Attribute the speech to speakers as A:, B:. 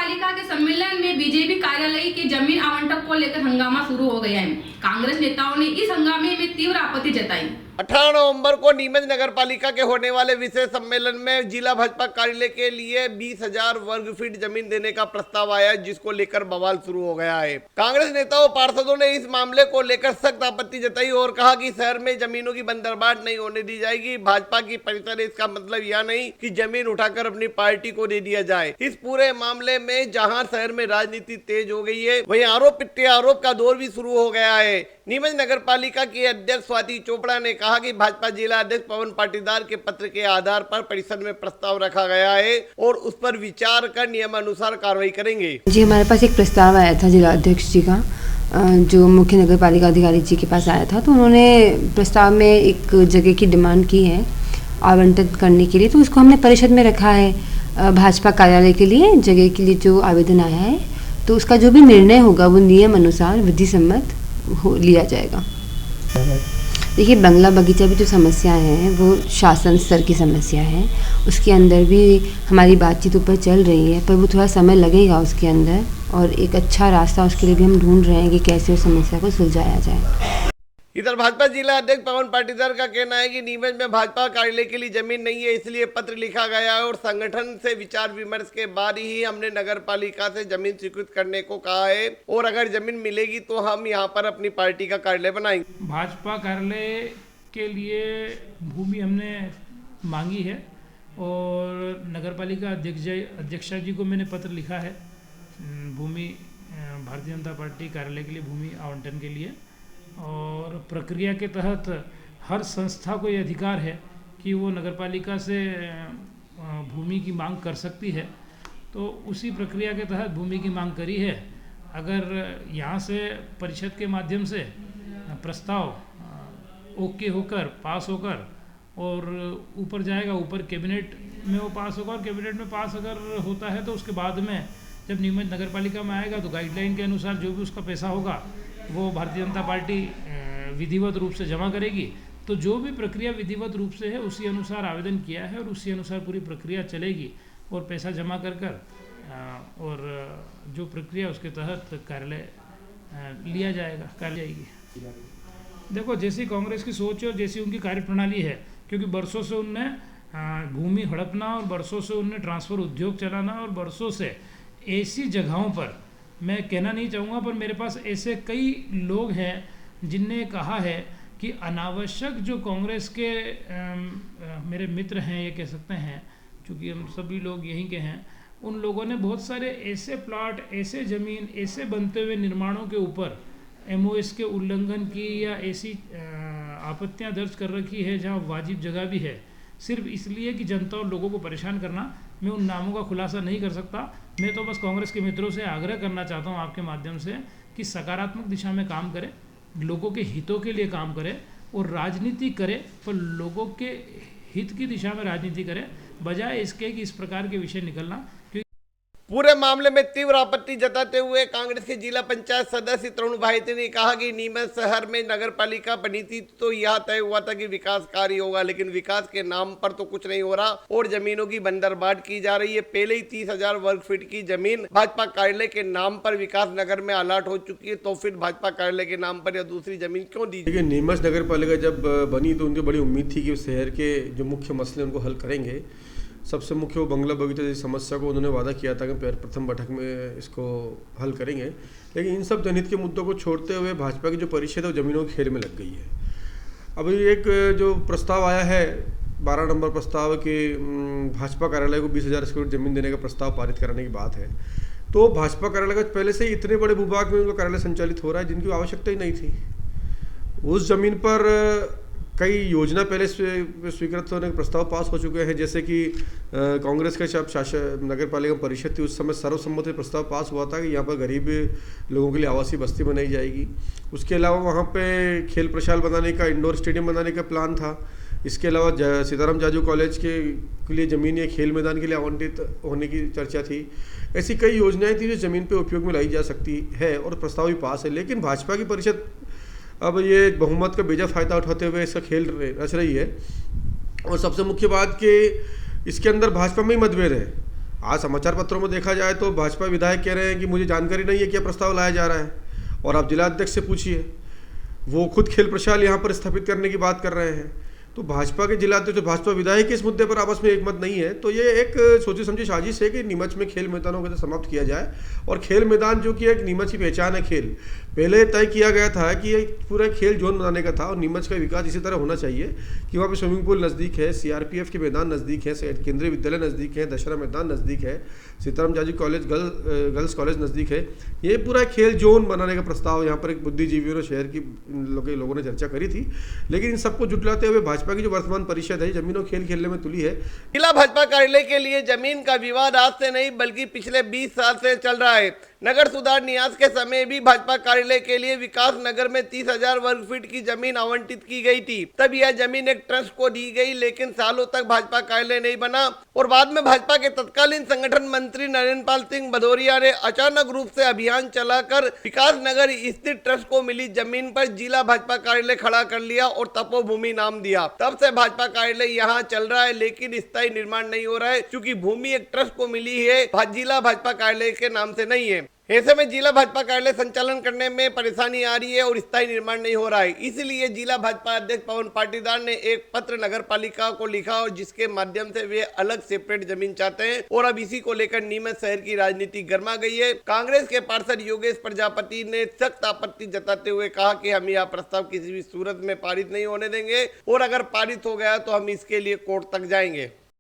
A: पालिका के सम्मेलन में बीजेपी कार्यालय की जमीन आवंटन को लेकर हंगामा शुरू हो गया है। कांग्रेस नेताओं ने इस हंगामे में तीव्र आपत्ति जताई।
B: 18 नवंबर को नीमच नगर पालिका के होने वाले विशेष सम्मेलन में जिला भाजपा कार्यालय के लिए 20,000 वर्ग फीट जमीन देने का प्रस्ताव आया, जिसको लेकर बवाल शुरू हो गया है। कांग्रेस नेताओं पार्षदों ने इस मामले को लेकर सख्त आपत्ति जताई और कहा कि शहर में जमीनों की बंदरबाट नहीं होने दी जाएगी। भाजपा की परिषद है, इसका मतलब यह नहीं कि जमीन उठाकर अपनी पार्टी को दे दिया जाए। इस पूरे मामले में जहां शहर में राजनीति तेज हो गई है, वहीं आरोप प्रत्यारोप का दौर भी शुरू हो गया है। नीमच नगर पालिका की अध्यक्ष स्वाति चोपड़ा ने कहा कि भाजपा जिला अध्यक्ष पवन पाटीदार के पत्र के आधार पर परिषद में प्रस्ताव रखा गया है और उस पर विचार कर नियमानुसार कार्रवाई करेंगे।
C: जी, हमारे पास एक प्रस्ताव आया था जिला अध्यक्ष जी का, जो मुख्य नगर पालिका अधिकारी जी के पास आया था। तो उन्होंने प्रस्ताव में एक जगह की डिमांड की है आवंटित करने के लिए, तो उसको हमने परिषद में रखा है भाजपा कार्यालय के लिए जगह के लिए जो आवेदन आया है। तो उसका जो भी निर्णय होगा वो नियम अनुसार विधि सम्मत लिया जाएगा। देखिए, बंगला बगीचा भी जो समस्या है वो शासन स्तर की समस्या है, उसके अंदर भी हमारी बातचीत ऊपर चल रही है, पर वो थोड़ा समय लगेगा उसके अंदर, और एक अच्छा रास्ता उसके लिए भी हम ढूंढ रहे हैं कि कैसे उस समस्या को सुलझाया जाए।
B: इधर भाजपा जिला अध्यक्ष पवन पाटीदार का कहना है कि नीमच में भाजपा कार्यालय के लिए जमीन नहीं है, इसलिए पत्र लिखा गया है और संगठन से विचार विमर्श के बाद ही हमने नगर पालिका से जमीन स्वीकृत करने को कहा है और अगर जमीन मिलेगी तो हम यहाँ पर अपनी पार्टी का कार्यालय बनाएंगे।
D: भाजपा कार्यालय के लिए भूमि हमने मांगी है और नगर पालिका अध्यक्षा जी को मैंने पत्र लिखा है भूमि भारतीय जनता पार्टी कार्यालय के लिए भूमि आवंटन के लिए, और प्रक्रिया के तहत हर संस्था को ये अधिकार है कि वो नगरपालिका से भूमि की मांग कर सकती है। तो उसी प्रक्रिया के तहत भूमि की मांग करी है। अगर यहाँ से परिषद के माध्यम से प्रस्ताव ओके होकर पास होकर और ऊपर जाएगा, ऊपर कैबिनेट में वो पास होगा और कैबिनेट में पास अगर होता है तो उसके बाद में जब नीमच नगरपालिका में आएगा तो गाइडलाइन के अनुसार जो भी उसका पैसा होगा वो भारतीय जनता पार्टी विधिवत रूप से जमा करेगी। तो जो भी प्रक्रिया विधिवत रूप से है उसी अनुसार आवेदन किया है और उसी अनुसार पूरी प्रक्रिया चलेगी और पैसा जमा कर और जो प्रक्रिया उसके तहत कार्यालय लिया जाएगा, कार्यालय जाएगी। देखो, जैसी कांग्रेस की सोच है और जैसी उनकी कार्यप्रणाली है, क्योंकि बरसों से उनने भूमि हड़पना और बरसों से उनने ट्रांसफ़र उद्योग चलाना और बरसों से ऐसी जगहों पर, मैं कहना नहीं चाहूँगा पर मेरे पास ऐसे कई लोग हैं जिनने कहा है कि अनावश्यक जो कांग्रेस के मेरे मित्र हैं, ये कह सकते हैं, क्योंकि हम सभी लोग यहीं के हैं, उन लोगों ने बहुत सारे ऐसे प्लाट, ऐसे ज़मीन, ऐसे बनते हुए निर्माणों के ऊपर MOS के उल्लंघन की या ऐसी आपत्तियां दर्ज कर रखी है जहां वाजिब जगह भी है, सिर्फ इसलिए कि जनता और लोगों को परेशान करना। मैं उन नामों का खुलासा नहीं कर सकता। मैं तो बस कांग्रेस के मित्रों से आग्रह करना चाहता हूं आपके माध्यम से कि सकारात्मक दिशा में काम करें, लोगों के हितों के लिए काम करें और राजनीति करें, पर लोगों के हित की दिशा में राजनीति करें, बजाय इसके कि इस प्रकार के विषय निकलना।
B: पूरे मामले में तीव्र आपत्ति जताते हुए कांग्रेस के जिला पंचायत सदस्य तरुण भाईते ने कहा कि नीमच शहर में नगर पालिका बनी थी तो यह तय हुआ था कि विकास कार्य होगा, लेकिन विकास के नाम पर तो कुछ नहीं हो रहा और जमीनों की बंदरबाट की जा रही है। पहले ही 30,000 वर्ग फीट की जमीन भाजपा कार्यालय के नाम पर विकास नगर में अलॉट हो चुकी है, तो फिर भाजपा कार्यालय के नाम पर या दूसरी जमीन क्यों दी?
E: देखिए, नीमच नगर पालिका जब बनी तो उनकी बड़ी उम्मीद थी कि शहर के जो मुख्य मसले उनको हल करेंगे। सबसे मुख्य वो बंगला बगीचा जैसी समस्या को उन्होंने वादा किया था कि प्रथम बैठक में इसको हल करेंगे, लेकिन इन सब जनहित के मुद्दों को छोड़ते हुए भाजपा की जो परिषद है वो जमीनों के खेल में लग गई है। अभी एक जो प्रस्ताव आया है 12 नंबर प्रस्ताव कि भाजपा कार्यालय को 20,000 स्क्वायर फीट जमीन देने का प्रस्ताव पारित कराने की बात है, तो भाजपा कार्यालय का पहले से ही इतने बड़े भूभाग में उनका कार्यालय संचालित हो रहा है जिनकी आवश्यकता ही नहीं थी। उस जमीन पर कई योजना पहले स्वीकृत होने के प्रस्ताव पास हो चुके हैं, जैसे कि कांग्रेस के शासन नगर पालिका परिषद थी उस समय सर्वसम्मति प्रस्ताव पास हुआ था कि यहाँ पर गरीब लोगों के लिए आवासीय बस्ती बनाई जाएगी। उसके अलावा वहाँ पे खेल प्रशाल बनाने का, इंडोर स्टेडियम बनाने का प्लान था। इसके अलावा सीताराम जाजू कॉलेज के लिए ज़मीन या खेल मैदान के लिए आवंटित होने की चर्चा थी। ऐसी कई योजनाएँ थी जो ज़मीन पर उपयोग में लाई जा सकती है और प्रस्ताव भी पास है, लेकिन भाजपा की परिषद अब ये बहुमत का बेजा फायदा उठाते हुए इसका खेल रच रही है। और सबसे मुख्य बात कि इसके अंदर भाजपा में ही मतभेद है। आज समाचार पत्रों में देखा जाए तो भाजपा विधायक कह रहे हैं कि मुझे जानकारी नहीं है क्या प्रस्ताव लाया जा रहा है, और आप जिलाध्यक्ष से पूछिए, वो खुद खेल प्रशाल यहाँ पर स्थापित करने की बात कर रहे हैं। तो भाजपा के जिलाध्यक्ष, भाजपा विधायक इस मुद्दे पर आपस में एकमत नहीं है, तो ये एक सोची समझी साजिश है कि नीमच में खेल मैदानों को समाप्त किया जाए। और खेल मैदान जो कि एक नीमच की पहचान है, खेल पहले तय किया गया था कि ये पूरा खेल जोन बनाने का था, और नीमच का विकास इसी तरह होना चाहिए कि वहाँ पे स्विमिंग पूल नज़दीक है, सीआरपीएफ के मैदान नज़दीक है, केंद्रीय विद्यालय नज़दीक है, दशहरा मैदान नज़दीक है, सीताराम जाजी कॉलेज गर्ल्स कॉलेज नज़दीक है। ये पूरा खेल जोन बनाने का प्रस्ताव यहाँ पर एक बुद्धिजीवियों और शहर की लोगों ने चर्चा करी थी, लेकिन इन सबको जुटलाते हुए भाजपा की जो वर्तमान परिषद है जमीनों खेल खेलने में तुली है।
B: जिला भाजपा कार्यालय के लिए जमीन का विवाद आज से नहीं बल्कि पिछले 20 साल से चल रहा है। नगर सुधार न्यास के समय भी भाजपा कार्यालय के लिए विकास नगर में 30,000 वर्ग फीट की जमीन आवंटित की गई थी। तब यह जमीन एक ट्रस्ट को दी गई, लेकिन सालों तक भाजपा कार्यालय नहीं बना और बाद में भाजपा के तत्कालीन संगठन मंत्री नरेंद्र पाल सिंह भदौरिया ने अचानक रूप से अभियान चलाकर विकास नगर स्थित ट्रस्ट को मिली जमीन पर जिला भाजपा कार्यालय खड़ा कर लिया और तपोभूमि नाम दिया। तब से भाजपा कार्यालय यहाँ चल रहा है, लेकिन स्थायी निर्माण नहीं हो रहा है क्योंकि भूमि एक ट्रस्ट को मिली है, जिला भाजपा कार्यालय के नाम से नहीं है। ऐसे में जिला भाजपा कार्यालय संचालन करने में परेशानी आ रही है और स्थायी निर्माण नहीं हो रहा है। इसलिए जिला भाजपा अध्यक्ष पवन पाटीदार ने एक पत्र नगर पालिका को लिखा और जिसके माध्यम से वे अलग सेपरेट जमीन चाहते हैं और अब इसी को लेकर नीमच शहर की राजनीति गर्मा गई है। कांग्रेस के पार्षद योगेश प्रजापति ने सख्त आपत्ति जताते हुए कहा कि हम यह प्रस्ताव किसी भी सूरत में पारित नहीं होने देंगे और अगर पारित हो गया तो हम इसके लिए कोर्ट तक जाएंगे।